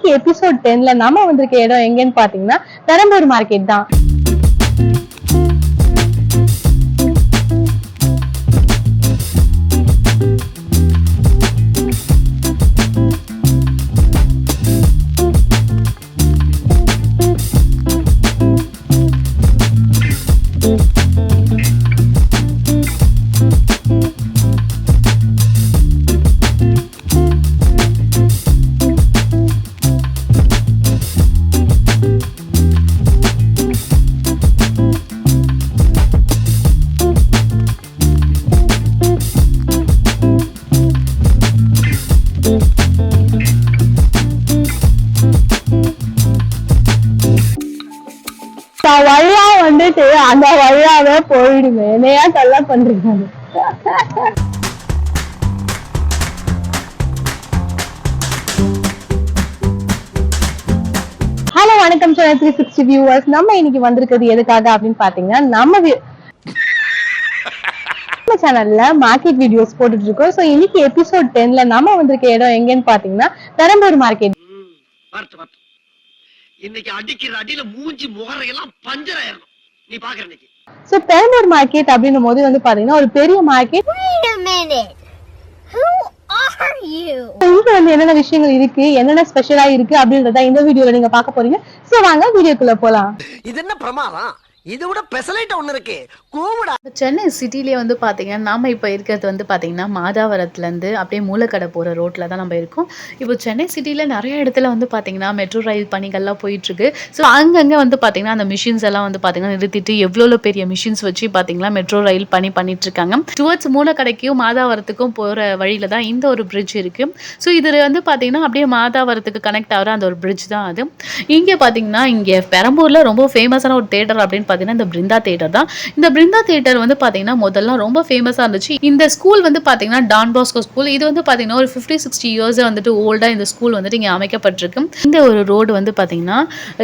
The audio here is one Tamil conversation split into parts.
இன்னைக்கு எபிசோட் 10ல நாம வந்திருக்க இடம் எங்கன்னு பாத்தீங்கன்னா பெரம்பூர் மார்க்கெட் தான். வழியா வந்துட்டு அந்த வழியாவே போயிடுமே, என்னையா தொல்லை பண்றீங்க? ஹலோ வணக்கம் 360 வியூவர்ஸ். நம்ம இன்னைக்கு வந்திருக்கிறது எதுக்காக அப்படின்னு பாத்தீங்கன்னா நம்ம சேனல்ல மார்க்கெட் வீடியோஸ் போட்டுட்டு இருக்கோம். சோ இன்னைக்கு எபிசோட் 10ல நம்ம வந்திருக்க இடம் எங்கன்னு பாத்தீங்கன்னா பெரம்பூர் மார்க்கெட். இன்னைக்கு அடிக்கிற அடியில மூஞ்சி முகரையெல்லாம் பஞ்சர் ஆயிரணும். நீ பாக்குற இன்னைக்கு சோ பெரம்பூர் மார்க்கெட் அப்படின்னும் போது வந்து பாத்தீங்கன்னா ஒரு பெரிய மார்க்கெட். இங்க வந்து என்னென்ன விஷயங்கள் இருக்கு, என்னென்ன ஸ்பெஷலா இருக்கு அப்படின்றத இந்த வீடியோல நீங்க பாக்க போறீங்க. சோ வாங்க வீடியோக்குள்ள போலாம். இது என்ன பிரமாதம், இதை விட பெசலைட் ஒண்ணு இருக்கு. சென்னை சிட்டிலேயே வந்து பார்த்தீங்கன்னா நம்ம இப்போ இருக்கிறது வந்து பார்த்தீங்கன்னா மாதாவரத்துலேருந்து அப்படியே மூலக்கடை போகிற ரோட்டில் தான் நம்ம இருக்கோம். இப்போ சென்னை சிட்டியில் நிறைய இடத்துல வந்து பார்த்தீங்கன்னா மெட்ரோ ரயில் பணிகள்லாம் போயிட்டுருக்கு. ஸோ அங்கங்கே வந்து பார்த்தீங்கன்னா அந்த மிஷின்ஸ் எல்லாம் வந்து பார்த்தீங்கன்னா நிறுத்திட்டு எவ்வளோ பெரிய மிஷின்ஸ் வச்சு பார்த்தீங்கன்னா மெட்ரோ ரயில் பணி பண்ணிட்டுருக்காங்க. டுவர்ட்ஸ் மூலக்கடைக்கும் மாதாவரத்துக்கும் போகிற வழியில் தான் இந்த ஒரு பிரிட்ஜ் இருக்குது. ஸோ இது வந்து பார்த்தீங்கன்னா அப்படியே மாதாவரத்துக்கு கனெக்ட் ஆகிற அந்த ஒரு பிரிட்ஜ் தான் அது. இங்கே பார்த்தீங்கன்னா இங்கே பெரம்பூரில் ரொம்ப ஃபேமஸான ஒரு தேட்டர் அப்படின்னு பார்த்தீங்கன்னா இந்த பிருந்தா தேட்டர் தான். இந்த பிருந்தா தேட்டர் வந்து பாத்தீங்கன்னா முதல்ல ரொம்ப ஃபேமஸா இருந்துச்சு. இந்த ஸ்கூல் வந்து பாத்தீங்கன்னா டான் பாஸ்கோ ஸ்கூல். இது வந்து பாத்தீங்கன்னா ஒரு 50-60 இயர்ஸ் வந்துட்டு ஓல்டா இந்த ஸ்கூல் வந்துட்டு இங்க அமைக்கப்பட்டிருக்கு. இந்த ஒரு ரோடு வந்து பாத்தீங்கன்னா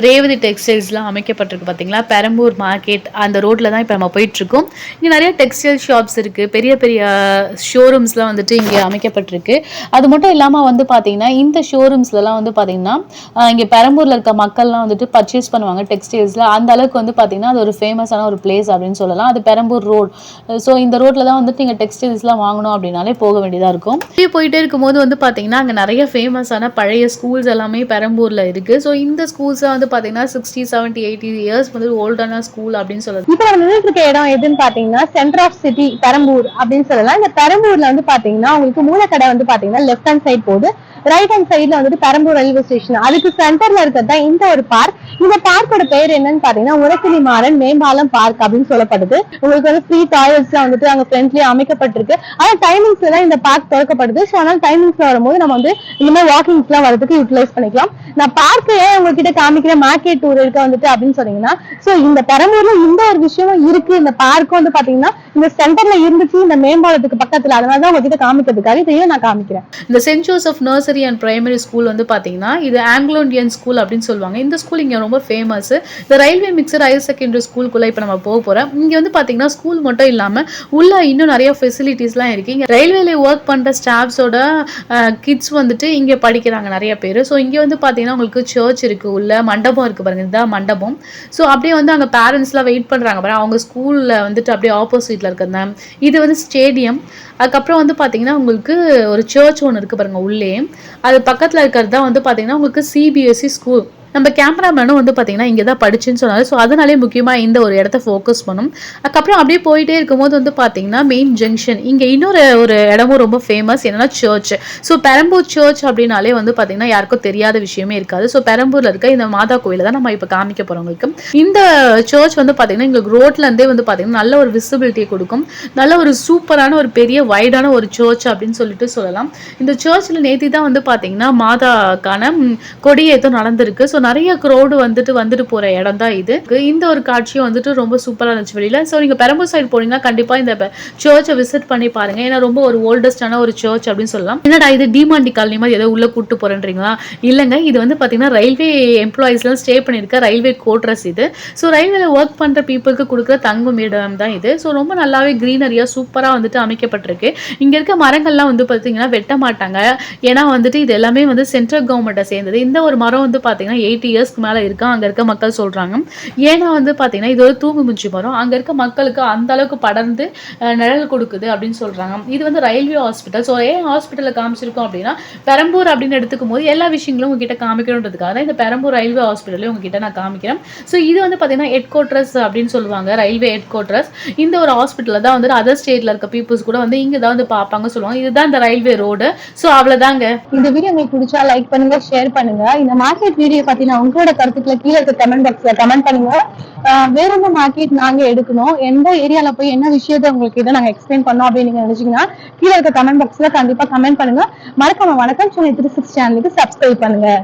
ரேவதி டெக்ஸ்டைல்ஸ்லாம் அமைக்கப்பட்டிருக்கு. பாத்தீங்களா பெரம்பூர் மார்க்கெட் அந்த ரோட்ல தான் இப்போ நம்ம போயிட்டு இருக்கோம். இங்க நிறைய டெக்ஸ்டைல் ஷாப்ஸ் இருக்கு, பெரிய பெரிய ஷோரூம்ஸ்லாம் வந்துட்டு இங்க அமைக்கப்பட்டிருக்கு. அது மட்டும் இல்லாம வந்து பாத்தீங்கன்னா இந்த ஷோரூம்ஸ்லாம் வந்து பாத்தீங்கன்னா இங்க பெரம்பூர்ல இருக்க மக்கள்லாம் வந்துட்டு பர்ச்சேஸ் பண்ணுவாங்க டெக்ஸ்டைல்ஸ்ல. அந்த அளவுக்கு வந்து பாத்தீங்கன்னா அது ஒரு ஃபேமஸான ஒரு பிளேஸ் அப்படின்னு சொல்லலாம். அது பெரம்பூர் ரோட். ஸோ இந்த ரோட்டில் தான் வந்துட்டு நீங்கள் டெக்ஸ்டைல்ஸ்லாம் வாங்கணும் அப்படின்னாலே போக வேண்டியதாக இருக்கும். இப்படியே போயிட்டே இருக்கும்போது வந்து பார்த்தீங்கன்னா அங்கே நிறைய ஃபேமஸான பழைய ஸ்கூல்ஸ் எல்லாமே பெரம்பூரில் இருக்குது. ஸோ இந்த ஸ்கூல்ஸ்லாம் வந்து பார்த்தீங்கன்னா 60, 70, 80 இயர்ஸ் வந்து ஓல்டான ஸ்கூல் அப்படின்னு சொல்லலாம். இப்போ நம்ம நின்றுட்டு இருக்க இடம் எதுன்னு பார்த்தீங்கன்னா சென்டர் ஆஃப் சிட்டி பெரம்பூர் அப்படின்னு சொல்லலாம். இந்த பெரம்பூர்ல வந்து பார்த்தீங்கன்னா உங்களுக்கு மூலக்கடை வந்து பார்த்தீங்கன்னா லெஃப்ட் ஹேண்ட் சைட் போகுது, ரைட் ஹேண்ட் சைட்ல வந்துட்டு பெரம்பூர் ரயில்வே ஸ்டேஷன். அதுக்கு சென்டர்ல இருக்கிறதா இந்த ஒரு பார்க். இந்த பார்க்கோட பேர் என்னன்னு பாத்தீங்கன்னா உரசிலி மாறன் மேம்பாலம் பார்க் அப்படின்னு சொல்லப்படுது. உங்களுக்கு வந்து ஃப்ரீ டாய்லெட்ஸ் எல்லாம் வந்துட்டு அங்க ஃப்ரெண்ட்லியா அமைக்கப்பட்டிருக்கு. ஆனா டைமிங்ஸ்ல தான் இந்த பார்க் திறக்கப்படுது. ஸோ அதனால டைமிங்ஸ்ல வரும்போது நம்ம வந்து இந்த மாதிரி வாக்கிங்ஸ் எல்லாம் வரதுக்கு யூட்டிலைஸ் பண்ணிக்கலாம். நான் பார்க்க ஏன் உங்ககிட்ட காமிக்கிற மார்க்கெட் டூர் இருக்க வந்துட்டு அப்படின்னு சொன்னீங்கன்னா, சோ இந்த பெரம்பூர்ல இந்த ஒரு விஷயமும் இருக்கு. இந்த பார்க்கும் வந்து பாத்தீங்கன்னா இந்த சென்டர்ல இருந்துச்சு இந்த மேம்பாலத்துக்கு பக்கத்துல. அதனாலதான் உங்ககிட்ட காமிக்கிறதுக்காக இதையும் நான் காமிக்கிறேன். இந்த saint Joseph nursery and primary school வந்து பாத்தீங்கன்னா இது ஆங்கிலோ இந்தியன் ஸ்கூல் அப்படின்னு சொல்லுவாங்க. இந்த ஸ்கூல் இங்க ரொம்ப ஃபேமஸ். இந்த ரயில்வே மிக்சர் ஹையர் செகண்டரி ஸ்கூலுக்குள்ள இப்ப நம்ம போக போறோம். இங்க வந்து பாத்தீங்கன்னா ஸ்கூல் மட்டும் இல்லாம உள்ள இன்னும் நிறைய ஃபெசிலிட்டிஸ்லாம் இருக்கு. இங்க ரயில்வேல ஒர்க் பண்ற ஸ்டாஃப்ஸோட கிட்ஸ் வந்துட்டு இங்க படிக்கிறாங்க நிறைய பேர். ஸோ இங்க வந்து பாத்தீங்கன்னா உங்களுக்கு சர்ச் இருக்கு, உள்ள மண்டபம் இருக்கு பாருங்க, இதுதான் மண்டபம். ஸோ அப்படியே வந்து அங்க பேரண்ட்ஸ்லாம் வெயிட் பண்றாங்க பாருங்க, அவங்க ஸ்கூல்ல வந்துட்டு அப்படியே ஆப்போசிட்ல இருக்கிறது. இது வந்து ஸ்டேடியம். அதுக்கப்புறம் வந்து பாத்தீங்கன்னா உங்களுக்கு ஒரு சர்ச் ஒன்று இருக்கு பாருங்க உள்ளே. அது பக்கத்துல இருக்கிறது தான் வந்து பாத்தீங்கன்னா உங்களுக்கு சிபிஎஸ்இ ஸ்கூல். நம்ம கேமராமேனும் வந்து பார்த்தீங்கன்னா இங்கே தான் படிச்சுன்னு சொன்னாரு. ஸோ அதனாலே முக்கியமாக இந்த ஒரு இடத்த ஃபோக்கஸ் பண்ணும். அதுக்கப்புறம் அப்படியே போயிட்டே இருக்கும்போது வந்து பார்த்தீங்கன்னா மெயின் ஜங்ஷன். இங்கே இன்னொரு ஒரு இடமும் ரொம்ப ஃபேமஸ், என்னன்னா சர்ச். ஸோ பெரம்பூர் சர்ச் அப்படின்னாலே வந்து பார்த்தீங்கன்னா யாருக்கும் தெரியாத விஷயமே இருக்காது. ஸோ பெரம்பூரில் இருக்க இந்த மாதா கோயிலை தான் நம்ம இப்போ காமிக்க போகிறவங்களுக்கு. இந்த சர்ச் வந்து பார்த்தீங்கன்னா எங்களுக்கு ரோட்லேருந்தே வந்து பார்த்தீங்கன்னா நல்ல ஒரு விசிபிலிட்டியை கொடுக்கும். நல்ல ஒரு சூப்பரான ஒரு பெரிய வைடான ஒரு சர்ச் அப்படின்னு சொல்லிட்டு சொல்லலாம். இந்த சர்ச்சில் நேற்று தான் வந்து பார்த்தீங்கன்னா மாதாக்கான கொடியேற்றம் நடந்திருக்கு. ஸோ நிறைய க்ரௌடு வந்துட்டு போற இடம் தான் இது. இந்த ஒரு காட்சியும் வந்துட்டு ரொம்ப சூப்பரா இருந்துச்சு வெளியில. ஸோ நீங்க பெரம்பூர் சைடு போனீங்கன்னா கண்டிப்பா இந்த சர்ச்சை விசிட் பண்ணி பாருங்க. ஏன்னா ரொம்ப ஒரு ஓல்டஸ்டான ஒரு சர்ச் அப்படின்னு சொல்லலாம். என்னடா இது டிமாண்டி காலனி மாதிரி ஏதோ உள்ள கூட்டு போறேன்றீங்களா? இல்லங்க, இது வந்து பாத்தீங்கன்னா ரயில்வே எம்ப்ளாயிஸ்லாம் ஸ்டே பண்ணிருக்க ரயில்வே கோட்ரஸ் இது. ஸோ ரயில்வேல ஒர்க் பண்ற பீப்புளுக்கு கொடுக்குற தங்கும் இடம் தான் இது. ஸோ ரொம்ப நல்லாவே கிரீனரியா சூப்பரா வந்துட்டு அமைக்கப்பட்டிருக்கு. இங்க இருக்க மரங்கள்லாம் வந்து பாத்தீங்கன்னா வெட்ட மாட்டாங்க. ஏன்னா வந்துட்டு இது எல்லாமே வந்து சென்ட்ரல் கவர்மெண்ட்டை சேர்ந்தது. இந்த ஒரு மரம் வந்து பாத்தீங்கன்னா 80 இயர்ஸ்க்கு மேல இருக்கு அங்க இருக்க மக்கள் சொல்றாங்க. ஏன்னா வந்து பாத்தீங்கன்னா இது ஒரு தூங்குமுஞ்சி மரம். அங்க இருக்க மக்களுக்கு அந்த அளவுக்கு படர்ந்து நிழல் கொடுக்குது அப்படின்னு சொல்றாங்க. இது வந்து ரயில்வே ஹாஸ்பிட்டல். ஸோ ஏன் ஹாஸ்பிட்டல்ல காமிச்சிருக்கோம் அப்படின்னா பெரம்பூர் அப்படின்னு எடுத்துக்கும் போது எல்லா விஷயங்களும் உங்ககிட்ட காமிக்கணுன்றதுக்காக தான் இந்த பெரம்பூர் ரயில்வே ஹாஸ்பிட்டலே உங்ககிட்ட நான் காமிக்கிறேன். ஸோ இது வந்து பாத்தீங்கன்னா ஹெட் குவார்டர்ஸ் அப்படின்னு சொல்லுவாங்க, ரயில்வே ஹெட் குவார்டர்ஸ். இந்த ஒரு ஹாஸ்பிட்டல்ல தான் வந்து அதர் ஸ்டேட்ல இருக்க பீப்புள்ஸ் கூட வந்து இங்க தான் வந்து பார்ப்பாங்க சொல்லுவாங்க. இதுதான் இந்த ரயில்வே ரோடு. ஸோ அவ்வளவுதாங்க. இந்த வீடியோ உங்களுக்கு பிடிச்சா லைக் பண்ணுங்க, ஷேர் பண்ணுங்க. இந்த மார்க்கெட் வீடியோ பத்தின உங்களோட கருத்துக்களை கீழே இருக்க கமெண்ட் பாக்ஸ்ல கமெண்ட் பண்ணுங்க. வேற என்ன மார்க்கெட் நாங்க எடுக்கணும், எந்த ஏரியால போய் என்ன விஷயத்தை உங்களுக்கு இதை நாங்க எக்ஸ்பிளைன் பண்ணோம் அப்படின்னு நீங்க நினைச்சீங்கன்னா கீழே இருக்க கமெண்ட் பாக்ஸ்ல கண்டிப்பா கமெண்ட் பண்ணுங்க. மறக்காம வணக்கம் சென்னை 360 சேனலுக்கு சப்ஸ்கிரைப் பண்ணுங்க.